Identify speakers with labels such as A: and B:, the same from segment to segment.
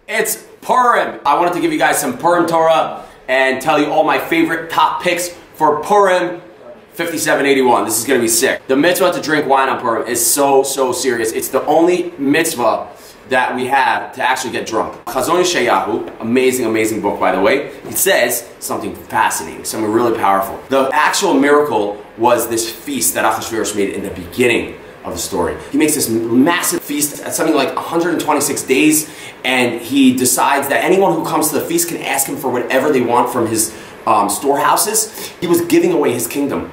A: It's Purim. I wanted to give you guys some Purim Torah and tell you all my favorite top picks for Purim 5781. This is going to be sick. The mitzvah to drink wine on Purim is so serious. It's the only mitzvah that we have to actually get drunk. Chazon Yeshayahu, amazing book by the way, it says something fascinating, something really powerful. The actual miracle was this feast that Achashverosh made in the beginning of the story. He makes this massive feast at something like 126 days, and he decides that anyone who comes to the feast can ask him for whatever they want from his storehouses. He was giving away his kingdom.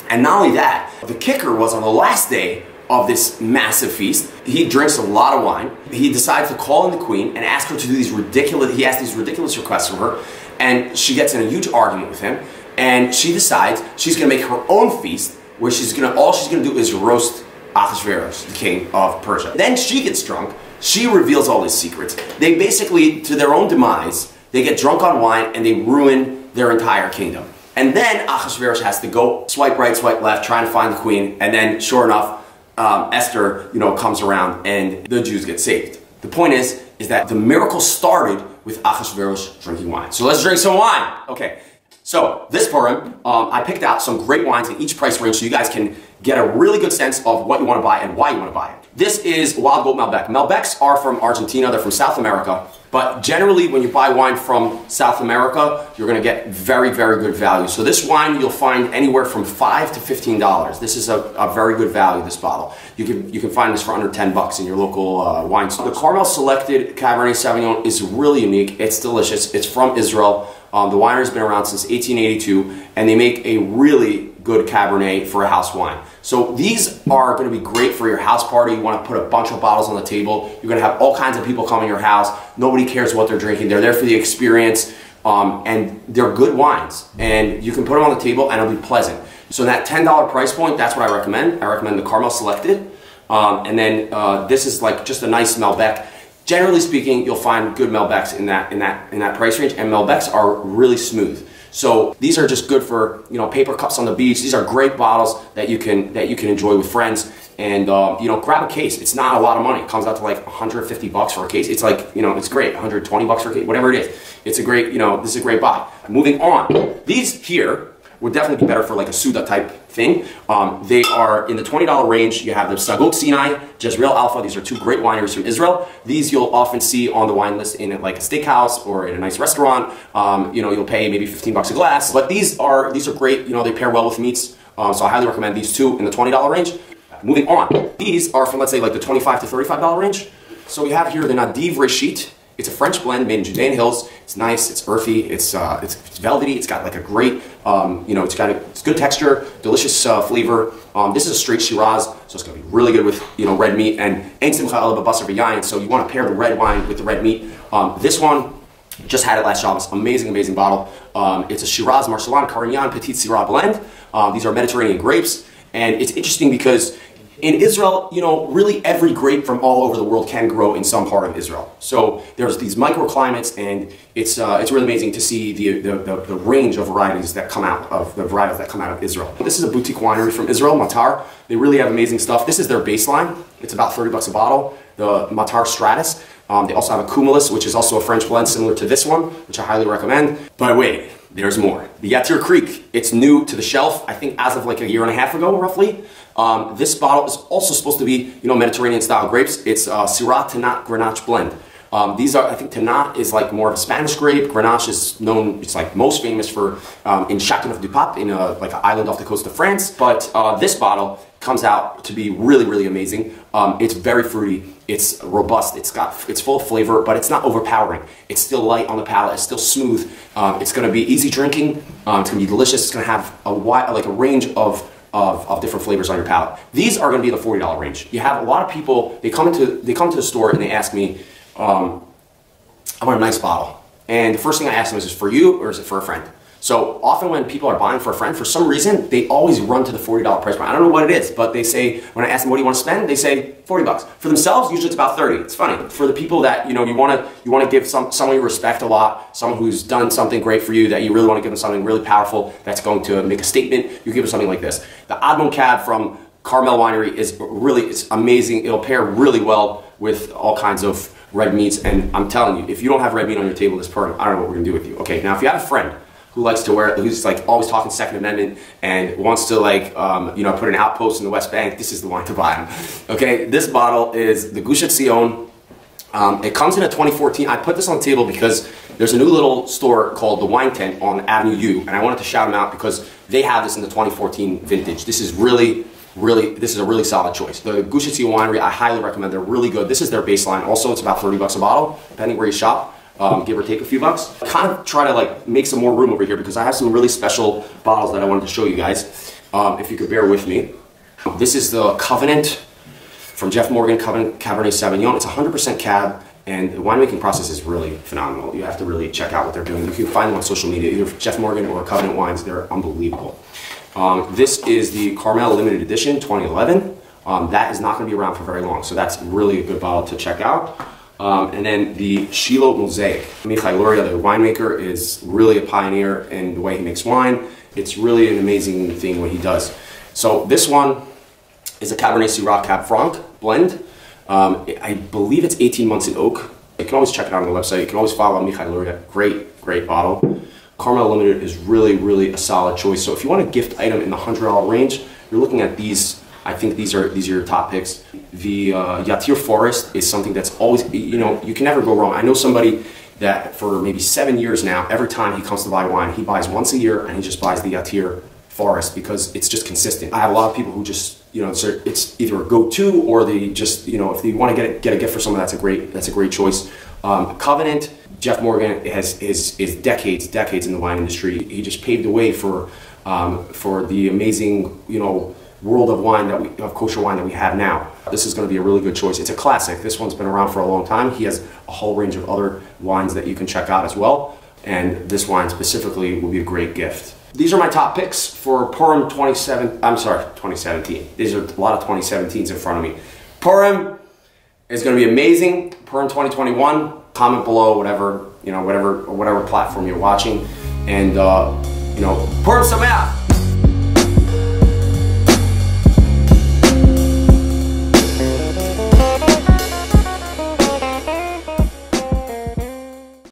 A: And not only that, the kicker was on the last day of this massive feast, he drinks a lot of wine. He decides to call in the queen and ask her to do these ridiculous, he asks these ridiculous requests from her, and she gets in a huge argument with him, and she decides she's gonna make her own feast where all she's gonna do is roast Achashverosh, the king of Persia. Then she gets drunk, she reveals all his secrets. They basically, to their own demise, they get drunk on wine and they ruin their entire kingdom. And then Achashverosh has to go swipe right, swipe left, trying to find the queen, and then sure enough, Esther, comes around and the Jews get saved. The point is that the miracle started with Achashverosh drinking wine. So let's drink some wine. Okay, so this Purim, I picked out some great wines in each price range so you guys can get a really good sense of what you want to buy and why you want to buy it. This is Wild Goat Malbec. Malbecs are from Argentina, they're from South America, but generally when you buy wine from South America, you're going to get very good value. So this wine you'll find anywhere from $5 to $15. This is a very good value, this bottle. You can find this for under 10 bucks in your local wine store. The Carmel Selected Cabernet Sauvignon is really unique. It's delicious. It's from Israel. The winery's been around since 1882, and they make a really good Cabernet for a house wine. So these are going to be great for your house party. You want to put a bunch of bottles on the table. You're going to have all kinds of people come in your house. Nobody cares what they're drinking. They're there for the experience, and they're good wines. And you can put them on the table and it'll be pleasant. So that $10 price point, that's what I recommend. I recommend the Carmel Selected. And then this is like just a nice Malbec. Generally speaking, you'll find good Malbecs in that price range, and Malbecs are really smooth. So these are just good for paper cups on the beach. These are great bottles that you can enjoy with friends, and grab a case. It's not a lot of money. It comes out to like 150 bucks for a case. It's like it's great. 120 bucks for a case, whatever it is. It's a great this is a great buy. Moving on, these here would definitely be better for like a Suda type thing. They are in the $20 range. You have the Sagot Sinai, Jezreel Alpha. These are two great wineries from Israel. These you'll often see on the wine list in like a steakhouse or in a nice restaurant. You'll pay maybe 15 bucks a glass. But these are great. They pair well with meats. So I highly recommend these two in the $20 range. Moving on, these are from let's say like the $25 to $35 range. So we have here the Nadiv Reshit. It's a French blend made in Judean Hills. It's nice, it's earthy, it's velvety, it's got like a great, it's good texture, delicious flavor. This is a straight Shiraz, so it's gonna be really good with, red meat, and Ein Simcha Ela B'Basar V'Yayin, so you wanna pair the red wine with the red meat. This one, just had it last Shabbos, amazing bottle. It's a Shiraz Marselan Carignan Petit Syrah blend. These are Mediterranean grapes, and it's interesting because in Israel, really every grape from all over the world can grow in some part of Israel. So there's these microclimates, and it's really amazing to see the range of varieties that come out of Israel. This is a boutique winery from Israel, Matar. They really have amazing stuff. This is their baseline. It's about 30 bucks a bottle, the Matar Stratus. They also have a Cumulus, which is also a French blend similar to this one, which I highly recommend. But wait, there's more. The Yatir Creek, it's new to the shelf, I think as of like a year and a half ago, roughly. This bottle is also supposed to be, Mediterranean style grapes. It's Syrah Tannat Grenache blend. These are, I think Tannat is like more of a Spanish grape. Grenache is known, it's like most famous for in Châteauneuf-du-Pape, in like an island off the coast of France. But this bottle comes out to be really amazing. It's very fruity. It's robust. It's full of flavor, but it's not overpowering. It's still light on the palate. It's still smooth. It's going to be easy drinking. It's going to be delicious. It's going to have a range of different flavors on your palate. These are going to be in the $40 range. You have a lot of people. They come into the store and they ask me, I want a nice bottle. And the first thing I ask them is it for you or is it for a friend? So often when people are buying for a friend, for some reason, they always run to the $40 price point. I don't know what it is, but they say, when I ask them what do you want to spend, they say 40 bucks. For themselves, usually it's about 30. It's funny. For the people that, you want to give someone you respect a lot, someone who's done something great for you, that you really want to give them something really powerful that's going to make a statement, you give them something like this. The Admon Cab from Carmel Winery it's amazing. It'll pair really well with all kinds of red meats, and I'm telling you, if you don't have red meat on your table this Purim, I don't know what we're gonna do with you. Okay, now if you have a friend who likes to wear, who's like always talking Second Amendment and wants to like, you know, put an outpost in the West Bank, this is the wine to buy them. Okay, this bottle is the Gush Etzion. It comes in a 2014. I put this on the table because there's a new little store called The Wine Tent on Avenue U, and I wanted to shout them out because they have this in the 2014 vintage. This is this is a really solid choice. The Gush Etzion Winery, I highly recommend. They're really good. This is their baseline. Also, it's about 30 bucks a bottle, depending where you shop. Give or take a few bucks. Kind of try to like make some more room over here because I have some really special bottles that I wanted to show you guys. If you could bear with me. This is the Covenant from Jeff Morgan, Covenant Cabernet Sauvignon. It's 100% Cab, and the winemaking process is really phenomenal. You have to really check out what they're doing. You can find them on social media, either Jeff Morgan or Covenant Wines. They're unbelievable. This is the Carmel Limited Edition 2011. That is not going to be around for very long, so that's really a good bottle to check out. And then the Shiloh Mosaic. Michael Luria, the winemaker, is really a pioneer in the way he makes wine. It's really an amazing thing what he does. So this one is a Cabernet Syrah Cab Franc blend. I believe it's 18 months in oak. You can always check it out on the website. You can always follow Michael Luria. Great bottle. Carmel Limited is really a solid choice. So if you want a gift item in the $100 range, you're looking at these. I think these are your top picks. The Yatir Forest is something that's always, you know, you can never go wrong. I know somebody that for maybe 7 years now, every time he comes to buy wine, he buys once a year and he just buys the Yatir Forest because it's just consistent. I have a lot of people who just, you know, it's either a go-to or they just, you know, if they want to get a gift for someone, that's a great choice. Covenant, Jeff Morgan is decades in the wine industry. He just paved the way for the amazing, you know, world of wine of kosher wine that we have now. This is going to be a really good choice. It's a classic. This one's been around for a long time. He has a whole range of other wines that you can check out as well, and this wine specifically will be a great gift. These are my top picks for Purim 2017. These are a lot of 2017s in front of me. Purim is going to be amazing. Purim 2021. Comment below whatever, you know, whatever platform you're watching, and you know, Purim Sameach.